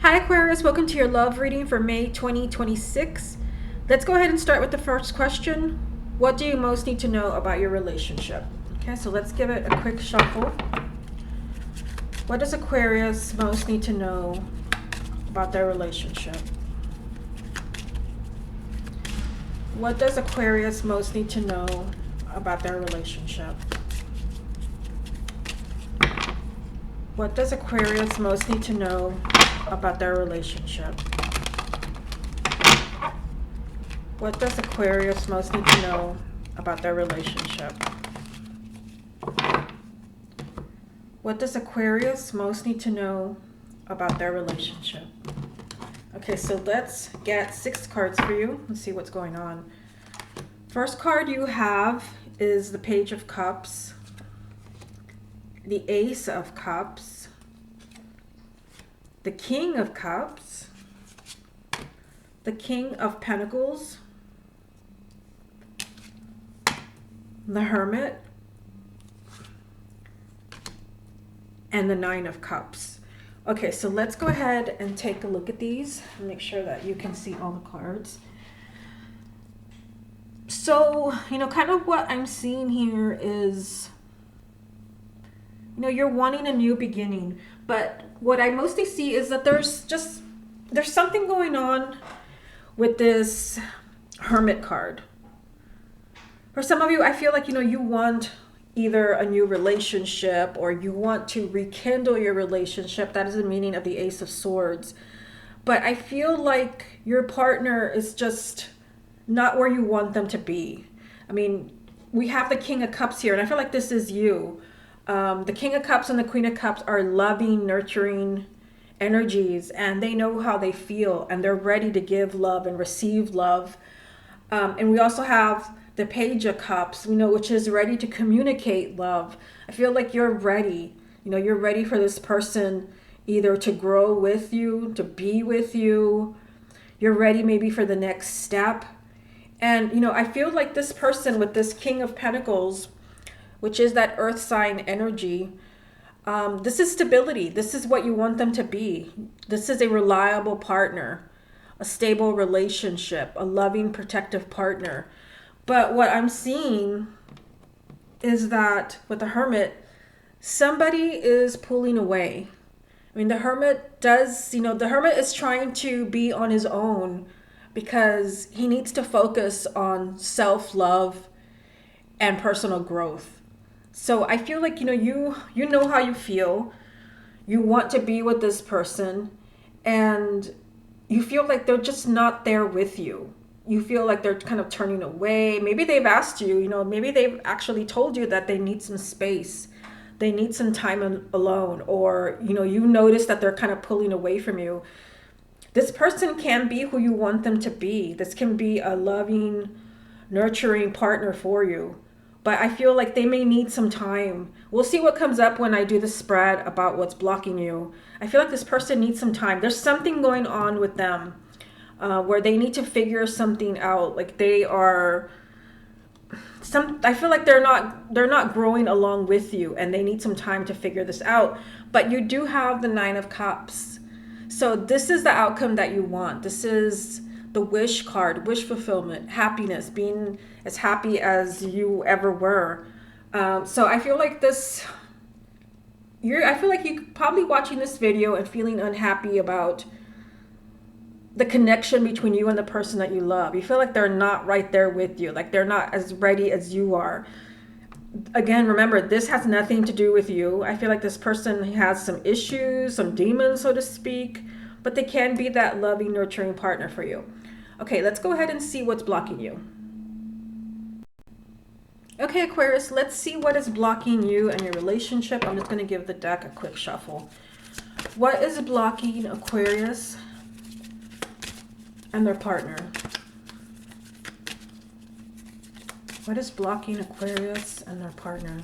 Hi Aquarius, welcome to your love reading for May 2026. Let's go ahead and start with the first question. What do you most need to know about your relationship? Okay, so let's give it a quick shuffle. What does Aquarius most need to know about their relationship? What does Aquarius most need to know about their relationship? What does Aquarius most need to know about their relationship? What does Aquarius most need to know about their relationship? What does Aquarius most need to know about their relationship? Okay, so let's get 6 cards for you. Let's see what's going on. First card you have is the Page of Cups, the Ace of Cups, the King of Cups, the King of Pentacles, the Hermit, and the Nine of Cups. Okay, so let's go ahead and take a look at these and make sure that you can see all the cards. So, kind of what I'm seeing here is, you're wanting a new beginning, but what I mostly see is that there's something going on with this Hermit card. For some of you, I feel like, you want either a new relationship or you want to rekindle your relationship. That is the meaning of the Ace of Swords. But I feel like your partner is just not where you want them to be. I mean, we have the King of Cups here, and I feel like this is you. The King of Cups and the Queen of Cups are loving, nurturing energies, and they know how they feel, and they're ready to give love and receive love. And we also have the Page of Cups, which is ready to communicate love. I feel like you're ready. You're ready for this person either to grow with you, to be with you. You're ready maybe for the next step. And, I feel like this person with this King of Pentacles, which is that earth sign energy, this is stability. This is what you want them to be. This is a reliable partner, a stable relationship, a loving, protective partner. But what I'm seeing is that with the Hermit, somebody is pulling away. I mean, the Hermit the Hermit is trying to be on his own because he needs to focus on self-love and personal growth. So I feel like, you know how you feel. You want to be with this person, and you feel like they're just not there with you. You feel like they're kind of turning away. Maybe they've asked you, maybe they've actually told you that they need some space. They need some time alone, or, you notice that they're kind of pulling away from you. This person can be who you want them to be. This can be a loving, nurturing partner for you. But I feel like they may need some time. We'll see what comes up when I do the spread about what's blocking you. I feel like this person needs some time. There's something going on with them where they need to figure something out. Like I feel like they're not growing along with you, and they need some time to figure this out. But you do have the Nine of Cups. So this is the outcome that you want. This is the wish card, wish fulfillment, happiness, being as happy as you ever were. So I feel like I feel like you're probably watching this video and feeling unhappy about the connection between you and the person that you love. You feel like they're not right there with you, like they're not as ready as you are. Again, remember, this has nothing to do with you. I feel like this person has some issues, some demons, so to speak, but they can be that loving, nurturing partner for you. Okay, let's go ahead and see what's blocking you. Okay, Aquarius, let's see what is blocking you and your relationship. I'm just going to give the deck a quick shuffle. What is blocking Aquarius and their partner? What is blocking Aquarius and their partner?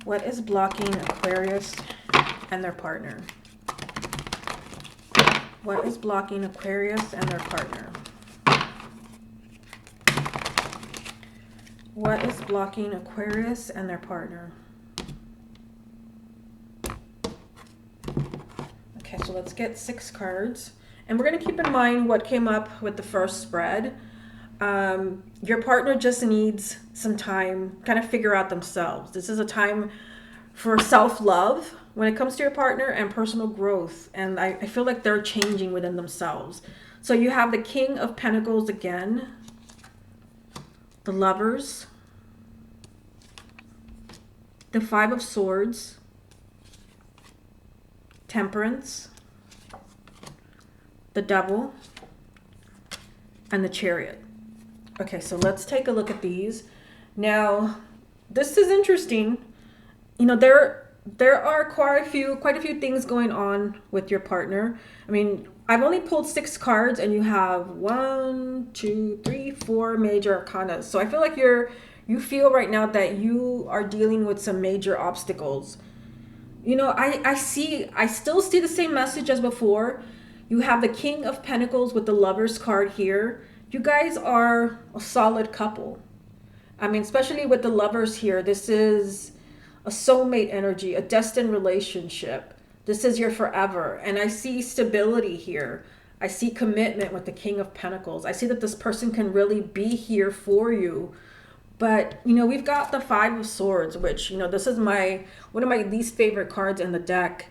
What is blocking Aquarius and their partner? What is blocking Aquarius and their partner? What is blocking Aquarius and their partner? So let's get 6 cards. And we're going to keep in mind what came up with the first spread. Your partner just needs some time, kind of figure out themselves. This is a time for self-love when it comes to your partner and personal growth. And I feel like they're changing within themselves. So you have the King of Pentacles again, the Lovers, the Five of Swords, Temperance, the Devil, and the Chariot. Okay, so let's take a look at these. Now, this is interesting. You know, there are quite a few things going on with your partner. I mean, I've only pulled 6 cards and you have 1, 2, 3, 4 major arcana. So I feel like you feel right now that you are dealing with some major obstacles. You know, I still see the same message as before. You have the King of Pentacles with the Lovers card here. You guys are a solid couple. I mean, especially with the Lovers here, this is a soulmate energy, a destined relationship. This is your forever. And I see stability here. I see commitment with the King of Pentacles. I see that this person can really be here for you. But, you know, we've got the Five of Swords, which, you know, this is one of my least favorite cards in the deck.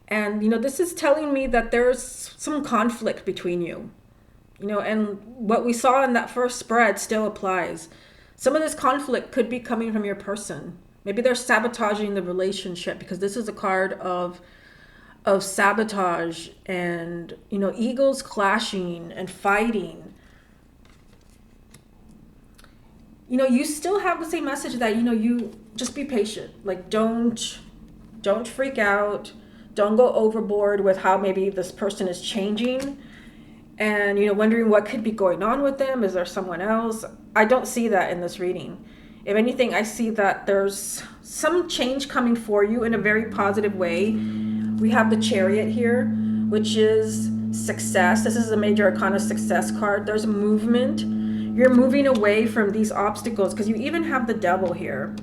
And, you know, this is telling me that there's some conflict between you. You know, and what we saw in that first spread still applies. Some of this conflict could be coming from your person. Maybe they're sabotaging the relationship, because this is a card of sabotage and, you know, egos clashing and fighting. You know, you still have the same message that, you know, you just be patient. Like, don't freak out. Don't go overboard with how maybe this person is changing and, you know, wondering what could be going on with them. Is there someone else? I don't see that in this reading. If anything, I see that there's some change coming for you in a very positive way. We have the Chariot here, which is success. This is a major arcana success card. There's movement. You're moving away from these obstacles, because you even have the Devil here.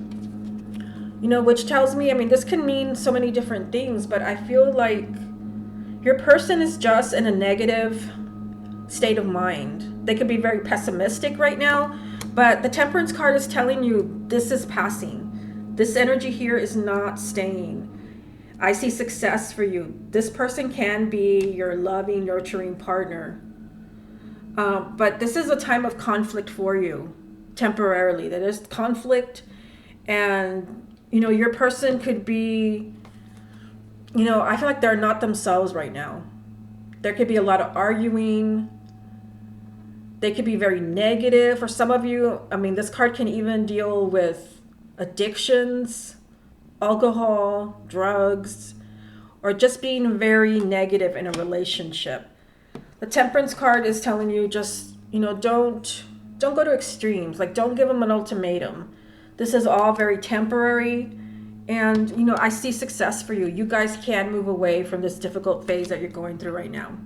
You know, which tells me, I mean, this can mean so many different things, but I feel like your person is just in a negative state of mind. They could be very pessimistic right now, but the Temperance card is telling you this is passing. This energy here is not staying. I see success for you. This person can be your loving, nurturing partner. But this is a time of conflict for you, temporarily. There is conflict, and, you know, your person could be, you know, I feel like they're not themselves right now. There could be a lot of arguing. They could be very negative. For some of you, I mean, this card can even deal with addictions, alcohol, drugs, or just being very negative in a relationship. The Temperance card is telling you just, you know, don't go to extremes. Like, don't give them an ultimatum. This is all very temporary. And, you know, I see success for you. You guys can move away from this difficult phase that you're going through right now.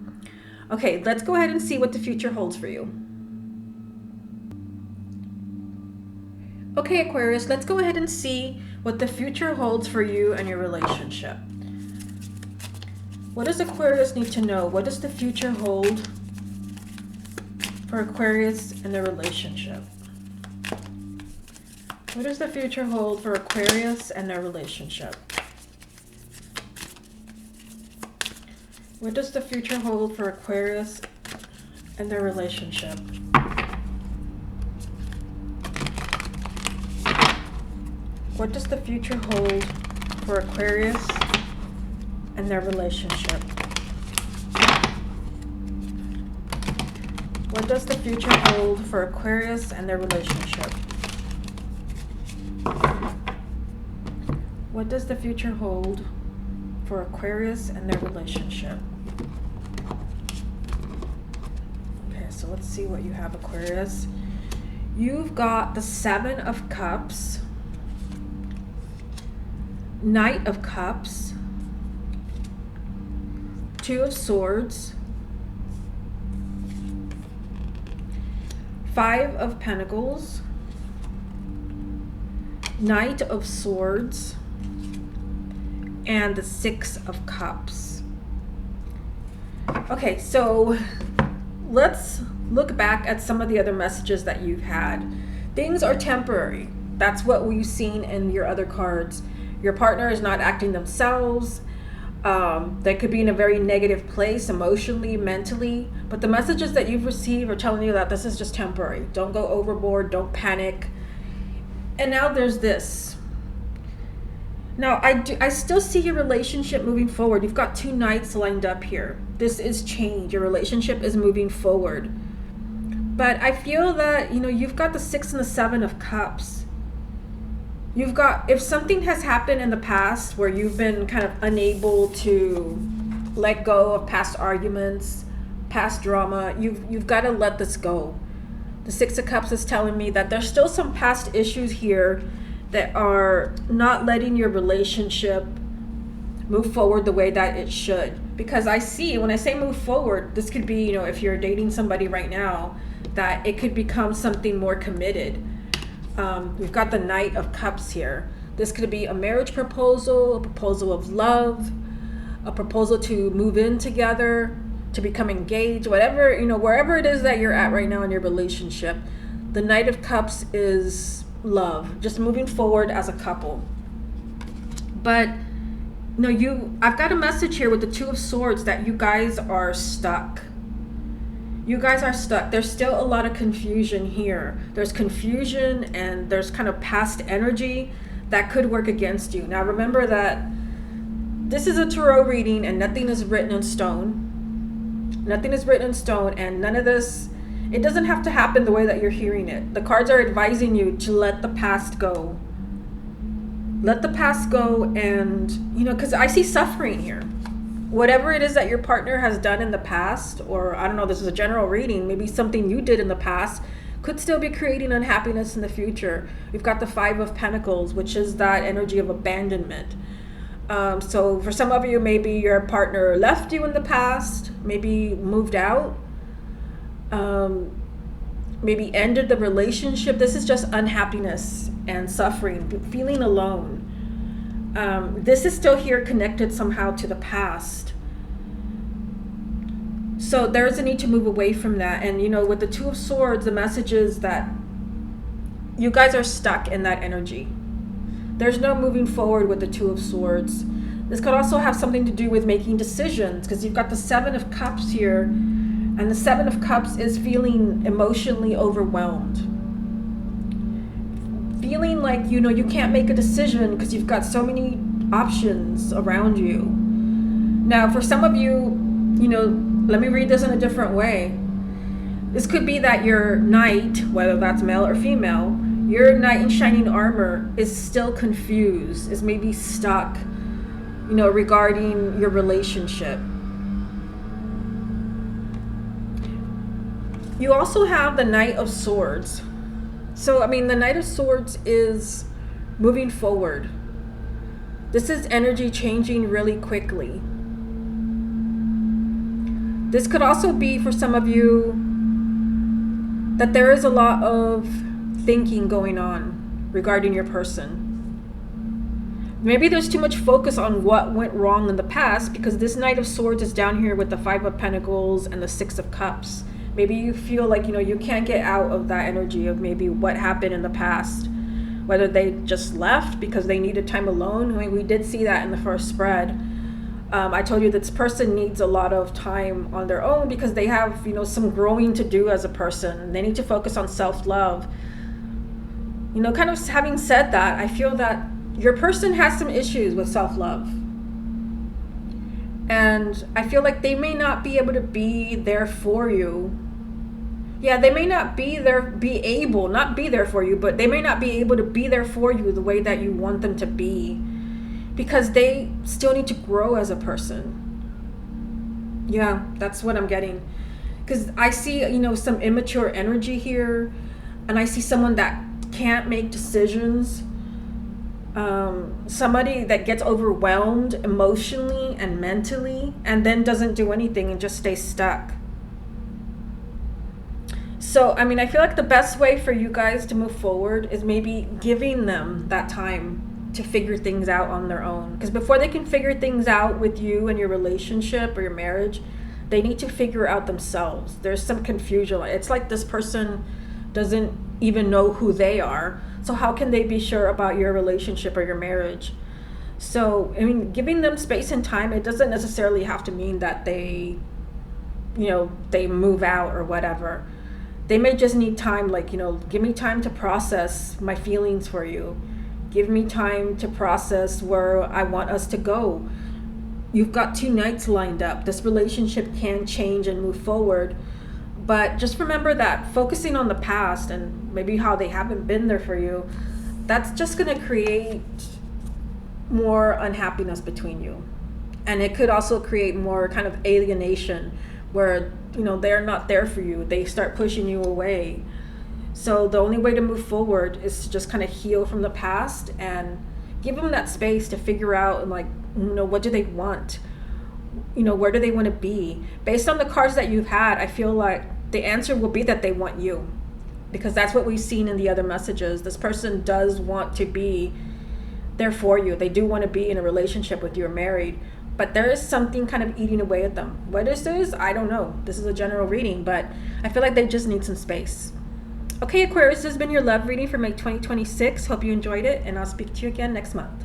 Okay, let's go ahead and see what the future holds for you. Okay, Aquarius, let's go ahead and see what the future holds for you and your relationship. What does Aquarius need to know? What does the future hold for Aquarius and their relationship? What does the future hold for Aquarius and their relationship? What does the future hold for Aquarius and their relationship? What does the future hold for Aquarius and their relationship? What does the future hold for Aquarius and their relationship? What does the future hold for Aquarius and their relationship? Okay, so let's see what you have, Aquarius. You've got the Seven of Cups, Knight of Cups, Two of Swords, Five of Pentacles, Knight of Swords, and the Six of Cups. Okay, so let's look back at some of the other messages that you've had. Things are temporary. That's what we've seen in your other cards. Your partner is not acting themselves. They could be in a very negative place emotionally, mentally. But the messages that you've received are telling you that this is just temporary. Don't go overboard. Don't panic. And now there's this. Now, I still see your relationship moving forward. You've got 2 knights lined up here. This is change. Your relationship is moving forward. But I feel that, you've got the 6 and the 7 of cups. You've got, if something has happened in the past where you've been kind of unable to let go of past arguments, past drama, you've got to let this go. The 6 of cups is telling me that there's still some past issues here that are not letting your relationship move forward the way that it should. Because I see, when I say move forward, this could be, if you're dating somebody right now, that it could become something more committed. We've got the Knight of Cups here. This could be a marriage proposal, a proposal of love, a proposal to move in together, to become engaged, whatever, wherever it is that you're at right now in your relationship. The Knight of Cups is love, just moving forward as a couple. But I've got a message here with the 2 of Swords that you guys are stuck. You guys are stuck. There's still a lot of confusion here. There's confusion and there's kind of past energy that could work against you. Now remember that this is a tarot reading and nothing is written in stone. Nothing is written in stone, and none of this, it doesn't have to happen the way that you're hearing it. The cards are advising you to let the past go. Let the past go, and, because I see suffering here. Whatever it is that your partner has done in the past, or I don't know, this is a general reading, maybe something you did in the past, could still be creating unhappiness in the future. We've got the 5 of Pentacles, which is that energy of abandonment. So for some of you, maybe your partner left you in the past, maybe moved out, maybe ended the relationship. This is just unhappiness and suffering, feeling alone. This is still here connected somehow to the past. So there's a need to move away from that. And, with the 2 of Swords, the message is that you guys are stuck in that energy. There's no moving forward with the 2 of Swords. This could also have something to do with making decisions, because you've got the 7 of Cups here, and the 7 of Cups is feeling emotionally overwhelmed. Feeling like, you can't make a decision because you've got so many options around you. Now, for some of you, let me read this in a different way. This could be that your knight, whether that's male or female, your knight in shining armor is still confused, is maybe stuck, regarding your relationship. You also have the Knight of Swords. So, the Knight of Swords is moving forward. This is energy changing really quickly. This could also be for some of you that there is a lot of thinking going on regarding your person. Maybe there's too much focus on what went wrong in the past, because this Knight of Swords is down here with the 5 of Pentacles and the 6 of Cups. Maybe you feel like, you can't get out of that energy of maybe what happened in the past. Whether they just left because they needed time alone. We did see that in the first spread. I told you that this person needs a lot of time on their own because they have, some growing to do as a person. They need to focus on self-love. Kind of having said that, I feel that your person has some issues with self-love. And I feel like they may not be able to be there for you. Yeah, they may not be able for you, but they may not be able to be there for you the way that you want them to be, because they still need to grow as a person. Yeah, that's what I'm getting. Because I see, some immature energy here, and I see someone that can't make decisions. Somebody that gets overwhelmed emotionally and mentally, and then doesn't do anything and just stays stuck. So, I feel like the best way for you guys to move forward is maybe giving them that time to figure things out on their own. Because before they can figure things out with you and your relationship or your marriage, They need to figure out themselves. There's some confusion. It's like this person doesn't even know who they are. So how can they be sure about your relationship or your marriage? So, I mean, giving them space and time, it doesn't necessarily have to mean that they, they move out or whatever. They may just need time, like, give me time to process my feelings for you. Give me time to process where I want us to go. You've got 2 nights lined up. This relationship can change and move forward. But just remember that focusing on the past and maybe how they haven't been there for you, that's just going to create more unhappiness between you. And it could also create more kind of alienation where, they're not there for you. They start pushing you away. So the only way to move forward is to just kind of heal from the past and give them that space to figure out, like, what do they want? Where do they want to be? Based on the cards that you've had, I feel like the answer will be that they want you, because that's what we've seen in the other messages. This person does want to be there for you. They do want to be in a relationship with you or married, but there is something kind of eating away at them. What this is, I don't know. This is a general reading, but I feel like they just need some space. Okay, Aquarius, this has been your love reading for May 2026. Hope you enjoyed it, and I'll speak to you again next month.